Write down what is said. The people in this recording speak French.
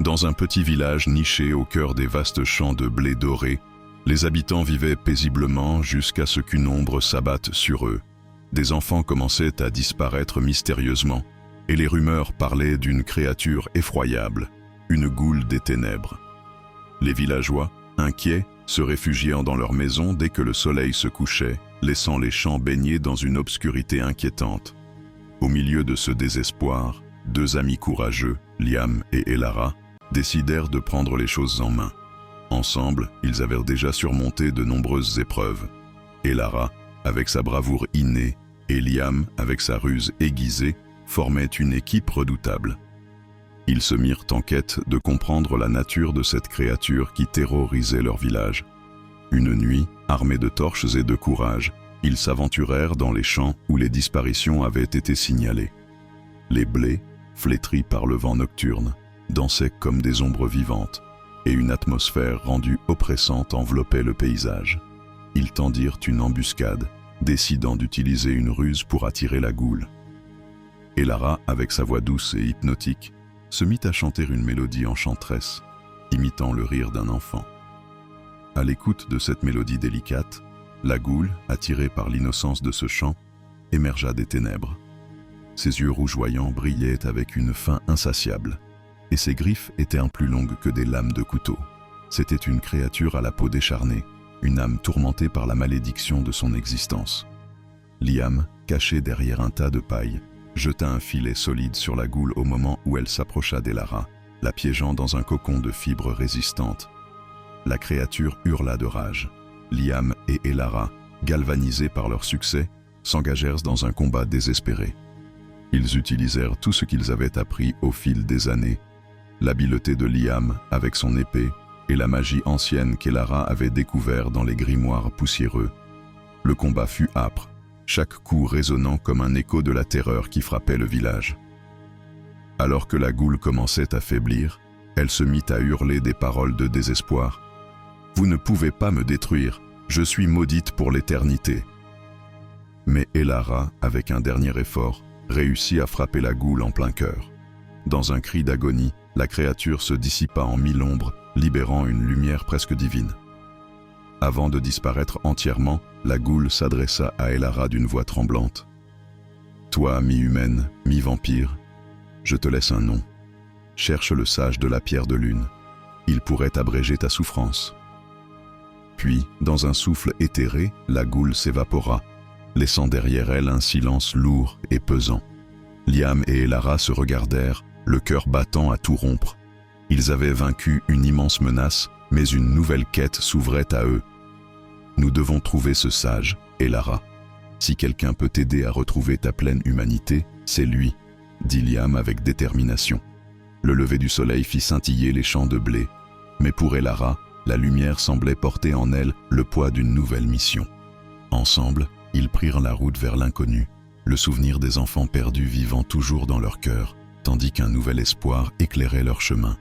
Dans un petit village niché au cœur des vastes champs de blé doré, les habitants vivaient paisiblement jusqu'à ce qu'une ombre s'abatte sur eux. Des enfants commençaient à disparaître mystérieusement, et les rumeurs parlaient d'une créature effroyable, une goule des ténèbres. Les villageois, inquiets, se réfugiant dans leurs maisons dès que le soleil se couchait, laissant les champs baignés dans une obscurité inquiétante. Au milieu de ce désespoir, deux amis courageux, Liam et Elara, décidèrent de prendre les choses en main. Ensemble, ils avaient déjà surmonté de nombreuses épreuves. Elara, avec sa bravoure innée, et Liam, avec sa ruse aiguisée, formaient une équipe redoutable. Ils se mirent en quête de comprendre la nature de cette créature qui terrorisait leur village. Une nuit, armés de torches et de courage, ils s'aventurèrent dans les champs où les disparitions avaient été signalées. Les blés, flétris par le vent nocturne, dansaient comme des ombres vivantes, et une atmosphère rendue oppressante enveloppait le paysage. Ils tendirent une embuscade, décidant d'utiliser une ruse pour attirer la goule. Elara, avec sa voix douce et hypnotique, se mit à chanter une mélodie enchanteresse, imitant le rire d'un enfant. À l'écoute de cette mélodie délicate, la goule, attirée par l'innocence de ce chant, émergea des ténèbres. Ses yeux rougeoyants brillaient avec une faim insatiable, et ses griffes étaient plus longues que des lames de couteau. C'était une créature à la peau décharnée, une âme tourmentée par la malédiction de son existence. Liam, caché derrière un tas de paille, jeta un filet solide sur la goule au moment où elle s'approcha d'Elara, la piégeant dans un cocon de fibres résistantes. La créature hurla de rage. Liam et Elara, galvanisés par leur succès, s'engagèrent dans un combat désespéré. Ils utilisèrent tout ce qu'ils avaient appris au fil des années, l'habileté de Liam avec son épée et la magie ancienne qu'Elara avait découvert dans les grimoires poussiéreux. Le combat fut âpre, chaque coup résonnant comme un écho de la terreur qui frappait le village. Alors que la goule commençait à faiblir, elle se mit à hurler des paroles de désespoir. « Vous ne pouvez pas me détruire, je suis maudite pour l'éternité. » Mais Elara, avec un dernier effort, réussit à frapper la goule en plein cœur. Dans un cri d'agonie, la créature se dissipa en mille ombres, libérant une lumière presque divine. Avant de disparaître entièrement, la goule s'adressa à Elara d'une voix tremblante. « Toi, mi-humaine, mi-vampire, je te laisse un nom. Cherche le sage de la pierre de lune. Il pourrait abréger ta souffrance. » Puis, dans un souffle éthéré, la goule s'évapora, laissant derrière elle un silence lourd et pesant. Liam et Elara se regardèrent, le cœur battant à tout rompre. Ils avaient vaincu une immense menace, mais une nouvelle quête s'ouvrait à eux. « Nous devons trouver ce sage, Elara. Si quelqu'un peut t'aider à retrouver ta pleine humanité, c'est lui, » dit Liam avec détermination. Le lever du soleil fit scintiller les champs de blé, mais pour Elara, la lumière semblait porter en elle le poids d'une nouvelle mission. Ensemble, ils prirent la route vers l'inconnu, le souvenir des enfants perdus vivant toujours dans leur cœur, tandis qu'un nouvel espoir éclairait leur chemin.